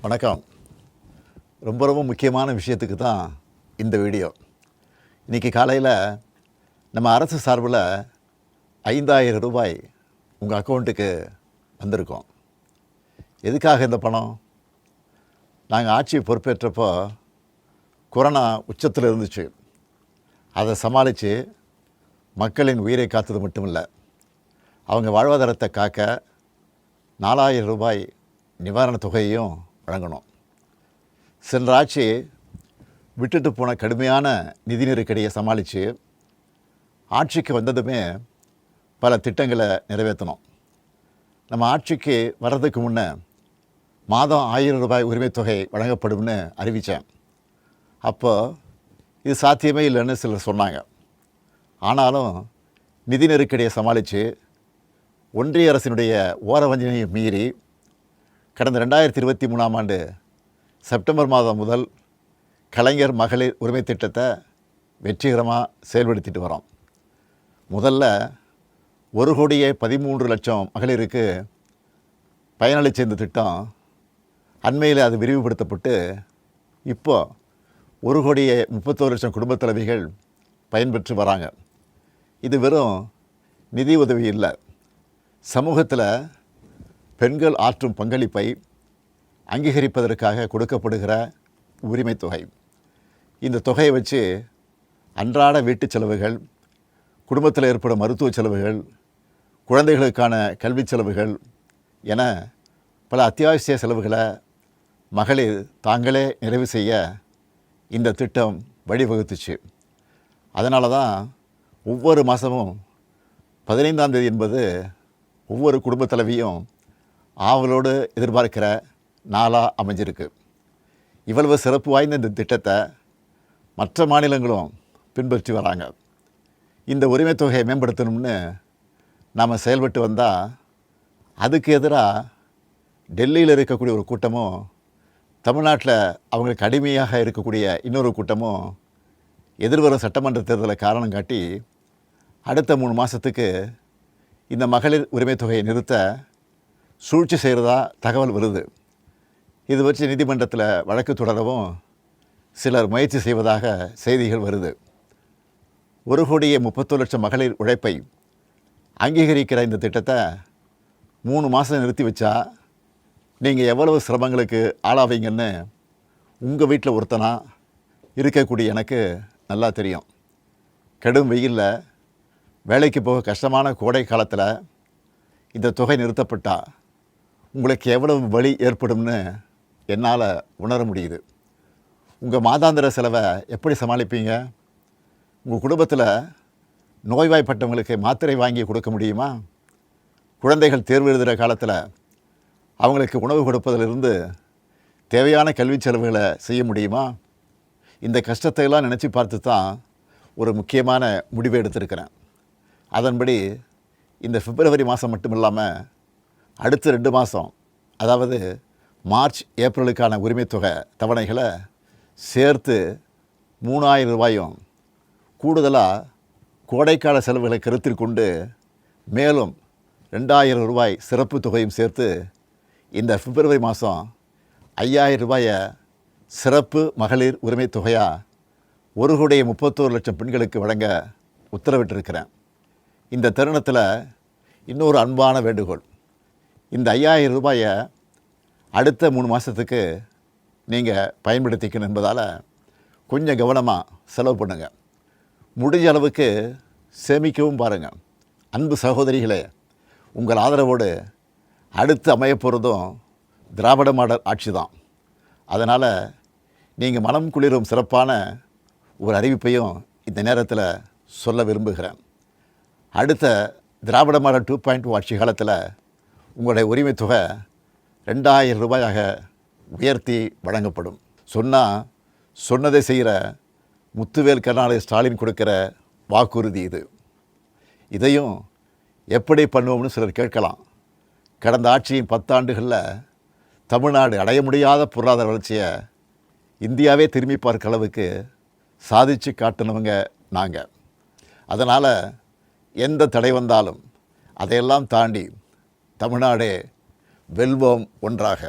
வணக்கம். ரொம்ப முக்கியமான விஷயத்துக்கு தான் இந்த வீடியோ. இன்றைக்கி காலையில் நம்ம அரசு சார்பில் 5000 ரூபாய் உங்கள் அக்கௌண்ட்டுக்கு வந்திருக்கோம். எதுக்காக இந்த பணம்? நாங்கள் ஆட்சி பொறுப்பேற்றப்போ கொரோனா உச்சத்தில் இருந்துச்சு. அதை சமாளித்து மக்களின் உயிரை காத்தது மட்டும் இல்லை, அவங்க வாழ்வாதாரத்தை காக்க 4000 ரூபாய் நிவாரணத் தொகையையும் வழங்கணும். சென்ற ஆட்சி விட்டுட்டு போன கடுமையான நிதி நெருக்கடியை சமாளித்து ஆட்சிக்கு வந்ததுமே பல திட்டங்களை நிறைவேற்றணும். நம்ம ஆட்சிக்கு வர்றதுக்கு முன்னே மாதம் 1000 ரூபாய் உரிமைத் தொகை வழங்கப்படும்னு அறிவித்தேன். அப்போ இது சாத்தியமே இல்லைன்னு சிலர் சொன்னாங்க. ஆனாலும் நிதி நெருக்கடியை சமாளித்து ஒன்றிய அரசினுடைய ஓரவஞ்சனையை மீறி கடந்த 2023ஆம் ஆண்டு செப்டம்பர் மாதம் முதல் கலைஞர் மகளிர் உரிமை திட்டத்தை வெற்றிகரமாக செயல்படுத்திட்டு வரோம். முதல்ல 1,13,00,000 மகளிருக்கு பயனளித்த இந்த திட்டம் அண்மையில் அது விரிவுபடுத்தப்பட்டு இப்போ 1,31,00,000 குடும்பத் தலைவிகள் பயன்பெற்று வராங்க. இது வெறும் நிதி உதவி இல்லை, சமூகத்தில் பெண்கள் ஆற்றும் பங்களிப்பை அங்கீகரிப்பதற்காக கொடுக்கப்படுகிற உரிமை தொகை. இந்த தொகையை வச்சு அன்றாட வீட்டு செலவுகள், குடும்பத்தில் ஏற்படும் மருத்துவ செலவுகள், குழந்தைகளுக்கான கல்வி செலவுகள் என பல அத்தியாவசிய செலவுகளை மகளிர் தாங்களே நிறைவு செய்ய இந்த திட்டம் வழிவகுத்துச்சு. அதனால தான் ஒவ்வொரு மாதமும் 15ஆம் தேதி என்பது ஒவ்வொரு குடும்பத் தலைவியும் ஆவலோடு எதிர்பார்க்கிற நாளாக அமைஞ்சிருக்கு. இவ்வளவு சிறப்பு வாய்ந்த இந்த திட்டத்தை மற்ற மாநிலங்களும் பின்பற்றி வராங்க. இந்த உரிமை தொகையை மேம்படுத்தணும்னு நாம் செயல்பட்டு வந்தால் அதுக்கு எதிராக டெல்லியில் இருக்கக்கூடிய ஒரு கூட்டமும், தமிழ்நாட்டில் அவங்களுக்கு அடிமையாக இருக்கக்கூடிய இன்னொரு கூட்டமும் எதிர்வரும் சட்டமன்ற தேர்தலை காரணம் காட்டி அடுத்த 3 மாதத்துக்கு இந்த மகளிர் உரிமை தொகையை நிறுத்த சூழ்ச்சி செய்கிறதா தகவல் வருது. இது வச்சு நீதிமன்றத்தில் வழக்கு தொடரவும் சிலர் முயற்சி செய்வதாக செய்திகள் வருது. 1,31,00,000 மகளிர் உழைப்பை அங்கீகரிக்கிற இந்த திட்டத்தை 3 மாதம் நிறுத்தி வச்சா நீங்கள் எவ்வளவு சிரமங்களுக்கு ஆளாவீங்கன்னு உங்கள் வீட்டில் ஒருத்தனாக இருக்கக்கூடிய எனக்கு நல்லா தெரியும். கடும் வெயிலில் வேலைக்கு போக கஷ்டமான கோடை காலத்தில் இந்த தொகை நிறுத்தப்பட்டால் உங்களுக்கு எவ்வளவு வலி ஏற்படும்னு என்னால் உணர முடியுது. உங்கள் மாதாந்திர செலவை எப்படி சமாளிப்பீங்க? உங்கள் குடும்பத்தில் நோய்வாய்ப்பட்டவங்களுக்கு மாத்திரை வாங்கி கொடுக்க முடியுமா? குழந்தைகள் தேர்வு எழுதுகிற காலத்தில் அவங்களுக்கு உணவு கொடுப்பதிலிருந்து தேவையான கல்வி செலவுகளை செய்ய முடியுமா? இந்த கஷ்டத்தையெல்லாம் நினச்சி பார்த்து தான் ஒரு முக்கியமான முடிவை எடுத்திருக்கிறேன். அதன்படி இந்த பிப்ரவரி மாதம் மட்டும் இல்லாமல் அடுத்த 2 மாதம், அதாவது மார்ச் ஏப்ரலுக்கான உரிமை தொகை தவணைகளை சேர்த்து 3000 ரூபாயும், கூடுதலாக கோடைக்கால செலவுகளை கருத்தில் கொண்டு மேலும் 2000 ரூபாய் சிறப்பு தொகையும் சேர்த்து இந்த பிப்ரவரி மாதம் 5000 ரூபாயை சிறப்பு மகளிர் உரிமை தொகையாக 1,31,00,000 பெண்களுக்கு வழங்க உத்தரவிட்டிருக்கிறேன். இந்த தருணத்தில் இன்னொரு அன்பான வேண்டுகோள். இந்த 5000 ரூபாயை அடுத்த 3 மாதத்துக்கு நீங்கள் பயன்படுத்திக்கணும் என்பதால் கொஞ்சம் கவனமாக செலவு பண்ணுங்கள். முடிஞ்ச அளவுக்கு சேமிக்கவும் பாருங்கள். அன்பு சகோதரிகளே, உங்கள் ஆதரவோடு அடுத்து அமையப்போகிறதும் திராவிட மாடல் ஆட்சி தான். அதனால் நீங்கள் மனம் குளிரும் சிறப்பான ஒரு அறிவிப்பையும் இந்த நேரத்தில் சொல்ல விரும்புகிறேன். அடுத்த திராவிட மாடல் 2.0 ஆட்சி காலத்தில் உங்களுடைய உரிமை தொகை 2000 ரூபாயாக உயர்த்தி வழங்கப்படும். சொன்னதை செய்கிற முத்துவேல் கருணாநிதி ஸ்டாலின் கொடுக்கிற வாக்குறுதி இது. இதையும் எப்படி பண்ணுவோம்னு சிலர் கேட்கலாம். கடந்த ஆட்சியின் 10 ஆண்டுகளில் தமிழ்நாடு அடைய முடியாத பொருளாதார வளர்ச்சியை இந்தியாவே திரும்பி பார்க்க அளவுக்கு சாதித்து காட்டினவங்க நாங்கள். அதனால் எந்த தடை வந்தாலும் அதையெல்லாம் தாண்டி தமிழ்நாடே வெல்வோம் ஒன்றாக.